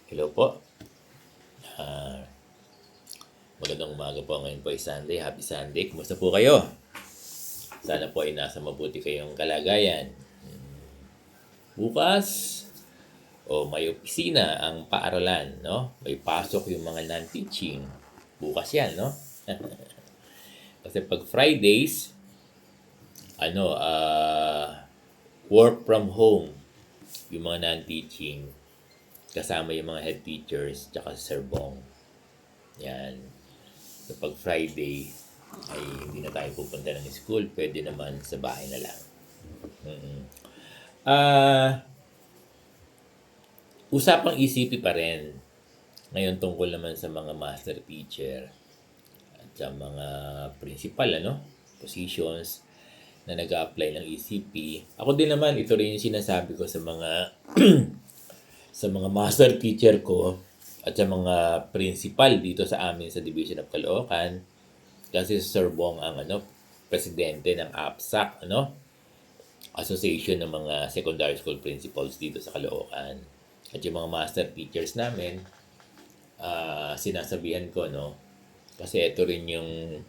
Hello po. Ah, magandang umaga po. Ngayon po ay Sunday. Happy Sunday. Kumusta po kayo? Sana po ay nasa mabuti kayong kalagayan. Bukas, may opisina ang paaralan, no? May pasok yung mga non-teaching. Bukas yan, no? Kasi pag Fridays, work from home yung mga non-teaching. Kasama yung mga head teachers, tsaka Sir Bong. Yan. So pag Friday ay hindi na tayo pupunta ng school, pwede naman sa bahay na lang. Usapang ECP pa rin. Ngayon tungkol naman sa mga master teacher at sa mga principal positions na nag-a-apply ng ECP. Ako din naman, ito rin yung sinasabi ko sa mga sa mga master teacher ko at sa mga principal dito sa amin sa Division of Caloocan. Kasi Sir Bong ang presidente ng APSAC, Association ng mga Secondary School Principals dito sa Caloocan. At yung mga master teachers namin, sinasabihan ko, kasi ito rin yung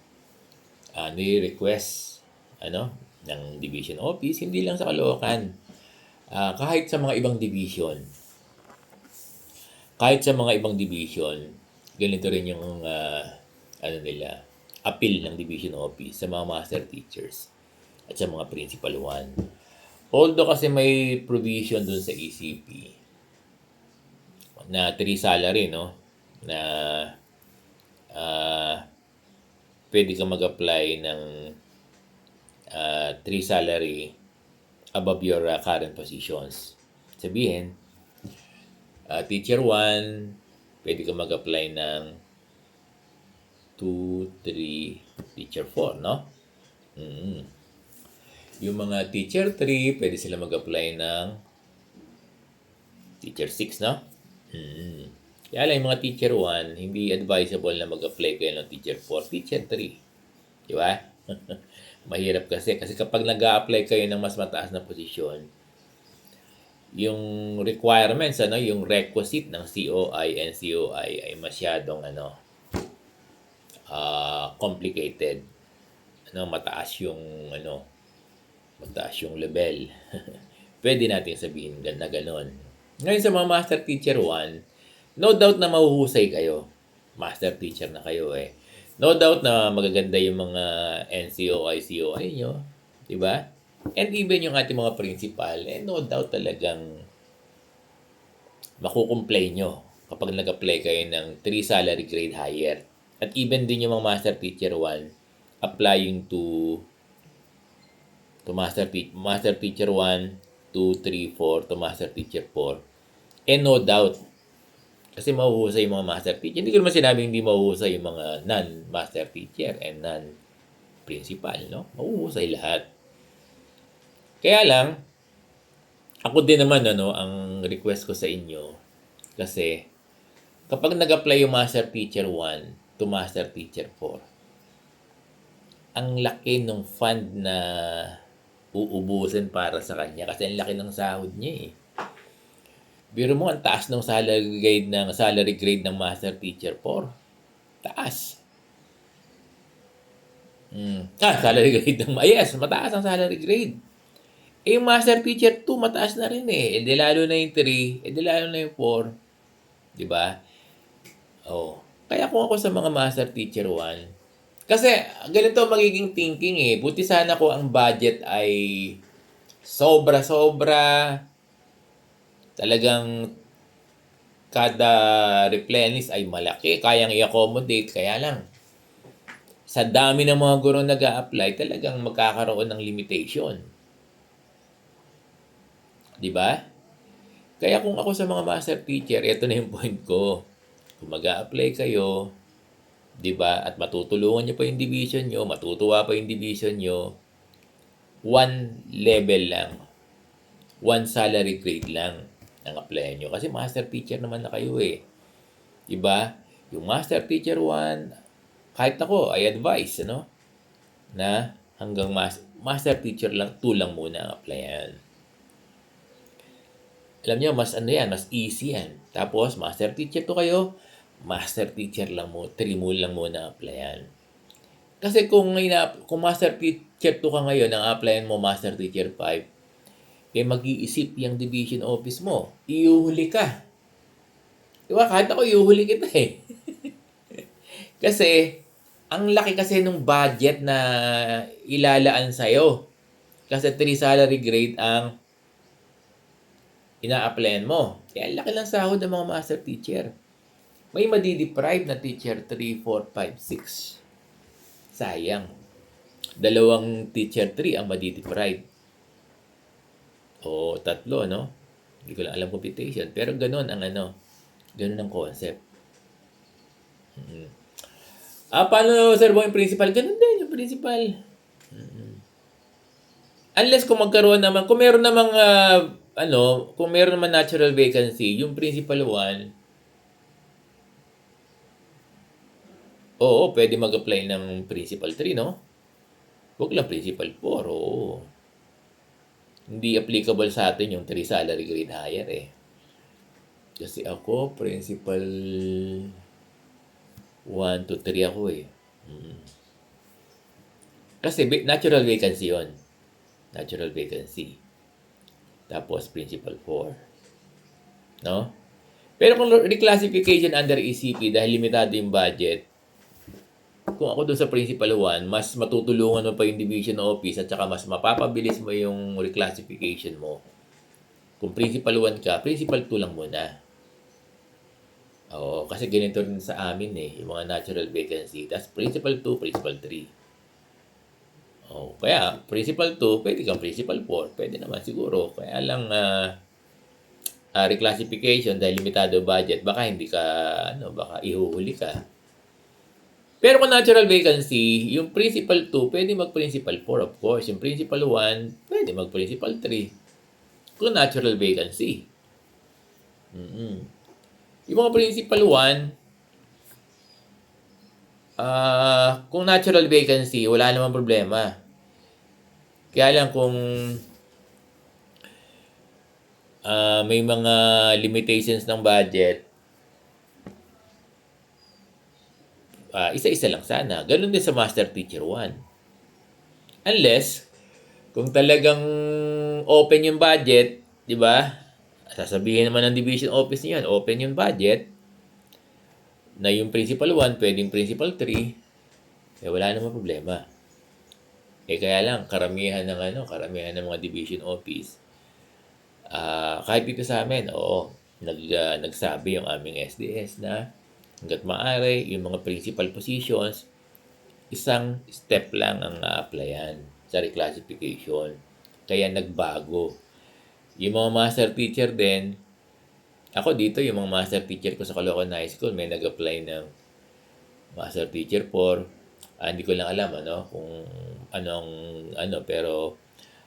ni-request, ng division office, hindi lang sa Caloocan. Kahit sa mga ibang division, ganito rin yung appeal ng division office sa mga master teachers at sa mga principal one. Although kasi may provision dun sa ECP na 3 salary, na pwede ka mag-apply ng 3 salary above your current positions. Sabihin, teacher 1, pwede ka mag-apply ng 2, 3, teacher 4, no? Yung mga teacher 3, pwede sila mag-apply ng teacher 6, no? Kaya lang yung mga teacher 1, hindi advisable na mag-apply kayo ng teacher 4, teacher 3. Di ba? Mahirap kasi kapag nag-a-apply kayo ng mas mataas na posisyon, yung requirements, yung requisite ng COI and COI ay masyadong complicated. Mataas yung level. Pwede natin sabihin na gano'n. Ngayon sa mga master teacher 1, no doubt na mahuhusay kayo. Master teacher na kayo eh. No doubt na magaganda yung mga NCOI, COI nyo. Diba? And even yung ating mga principal, no doubt talagang makukumplay nyo kapag nag-apply kayo ng 3 salary grade higher. At even din yung mga master teacher 1 applying to master teacher 1, 2, 3, 4 to master teacher 4. And no doubt, kasi mahuhusay yung mga master teacher. Hindi ko naman sinabing hindi mahuhusay yung mga non-master teacher and non-principal, no? Mahuhusay lahat. Kaya lang, ako din naman, ang request ko sa inyo, kasi kapag nag-apply yung master teacher 1 to master teacher 4, ang laki ng fund na uubusin para sa kanya kasi ang laki ng sahod niya eh. Biro mo, ang taas ng salary grade ng master teacher 4. Taas. Salary grade yes, mataas ang salary grade. Yung master teacher 2, mataas na rin eh. Edi lalo na yung 3, edi lalo na yung 4. Diba? Kaya kung ako sa mga master teacher 1, kasi ganito magiging thinking eh. Buti sana ko ang budget ay sobra-sobra. Talagang kada replenish ay malaki. Kayang i-accommodate. Kaya lang, sa dami ng mga guro nag-a-apply, talagang magkakaroon ng limitation. Diba? Kaya kung ako sa mga master teacher, ito na yung point ko. Kung mag-a-apply kayo, diba, at matutulungan nyo pa yung division nyo, matutuwa pa yung division nyo, 1 level lang, 1 salary grade lang ang applyan nyo. Kasi master teacher naman na kayo eh. Diba? Yung master teacher 1, kahit ako, I advise, na hanggang master teacher lang, 2 lang muna ang applyan. Alam niyo, mas ano yan, mas easy yan. Tapos, Master Teacher 2 kayo, Master Teacher lang mo, 3 mo lang muna applyan. Kasi kung Master Teacher 2 ka ngayon, ang applyan mo Master Teacher 5, mag-iisip yung division office mo. Iuhuli ka. Diba? Kahit ako, iuhuli kita eh. Kasi, ang laki kasi nung budget na ilalaan sa'yo. Kasi 3 salary grade ang ina-applyan mo. Kaya laki lang sahod ng mga master teacher. May madideprive na teacher 3, 4, 5, 6. Sayang. 2 teacher 3 ang madideprive. O 3, no? Hindi ko lang alam computation. Pero ganun ang ganun ang concept. Paano sir yung principal? Ganun din yung principal. Unless kung magkaroon naman, kung meron namang kung meron naman natural vacancy, yung principal 1, oo, pwede mag-apply ng principal 3, no? Huwag lang principal 4, oo. Hindi applicable sa atin yung 3 salary grade higher eh. Kasi ako, principal 1 to 3 ako eh. Kasi natural vacancy yon. Natural vacancy. Tapos principal 4. No? Pero kung reclassification under ECP dahil limitado yung budget, kung ako doon sa principal 1, mas matutulungan mo pa yung division office at saka mas mapapabilis mo yung reclassification mo. Kung principal 1 ka, principal 2 lang muna. Oo, kasi ganito rin sa amin eh, yung mga natural vacancy. Tapos principal 2, principal 3. Oh, kaya principal 2, pwede kang principal 4, pwede naman siguro. Kaya lang reclassification dahil limitado budget, baka hindi ka baka ihuhuli ka. Pero kung natural vacancy, yung principal 2 pwede mag-principal 4 of course. Yung principal 1 pwede mag-principal 3. Kung natural vacancy. Yung mga principal 1, kung natural vacancy, wala namang problema. Kaya lang kung may mga limitations ng budget, isa-isa lang sana. Ganun din sa Master Teacher 1. Unless, kung talagang open yung budget, di ba? Sasabihin naman ng division office niyan, open yung budget, na yung principal 1, pwedeng principal 3, wala namang problema. Kaya lang, karamihan ng mga division office, kahit dito sa amin, nagsabi yung aming SDS na hanggat maaari, yung mga principal positions, isang step lang ang na-applyan sa reclassification. Kaya nagbago. Yung mga master teacher din, ako dito, yung mga master teacher ko sa Caloocan High School, may nag-apply ng master teacher 4. Hindi ko lang alam kung pero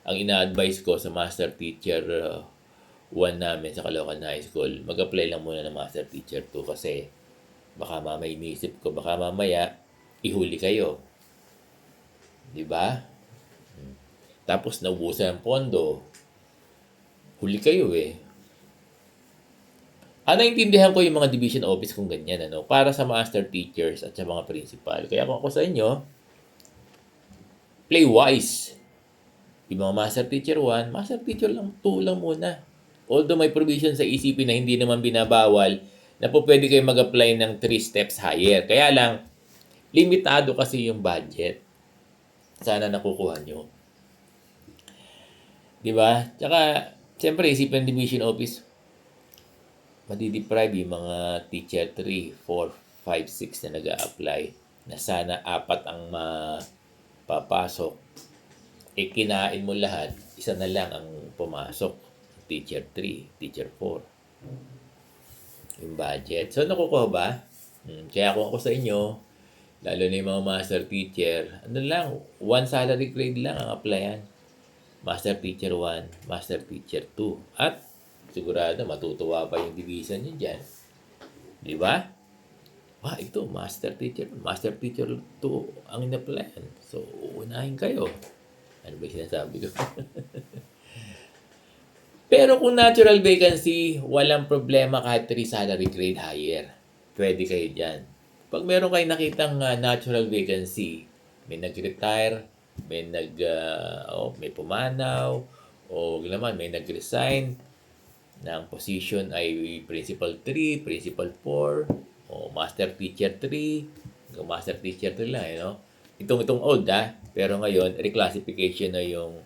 ang ina-advise ko sa master teacher 1 namin sa Caloocan High School, mag-apply lang muna ng master teacher 2 kasi baka mamaya inisip ko, baka mamaya ihuli kayo. Di ba? Tapos naubusan ang pondo. Huli kayo eh. Naintindihan ko yung mga division office kung ganyan, para sa master teachers at sa mga principal. Kaya kung ako sa inyo, play wise. Yung mga master teacher 1, master teacher 2 lang muna. Although may provision sa ECP na hindi naman binabawal na po pwede kayo mag-apply ng 3 steps higher. Kaya lang, limitado kasi yung budget. Sana nakukuha nyo. Diba? Tsaka, siyempre, isipin ng division office, madideprive yung mga teacher 3, 4, 5, 6 na nag-a-apply na sana 4 ang mapapasok. Kinain mo lahat, isa na lang ang pumasok. Teacher 3, teacher 4. Yung budget. So, nakukuha ba? Kaya kung ako sa inyo, lalo na yung mga master teacher, lang, 1 salary grade lang ang applyan. Master teacher 1, master teacher 2. At sigurado matutuwa pa yung division nyo dyan. Di ba? Ito, master teacher 2 ang in-applyan. So, uunahin kayo. Ano ba yung sinasabi ko? Pero kung natural vacancy, walang problema kahit 3 salary grade higher. Pwede kayo dyan. Pag meron kayo nakitang natural vacancy, may nag-retire, may pumanaw, o naman may nag-resign, na ang position ay Principal 3, Principal 4, o Master Teacher 3, o Master Teacher 3 lang, Itong old pero ngayon, reclassification na yung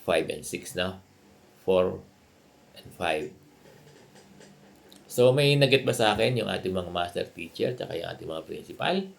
5 and 6 na. 4 and 5. So, may nag-get ba sa akin yung ating mga Master Teacher at yung ating mga Principal?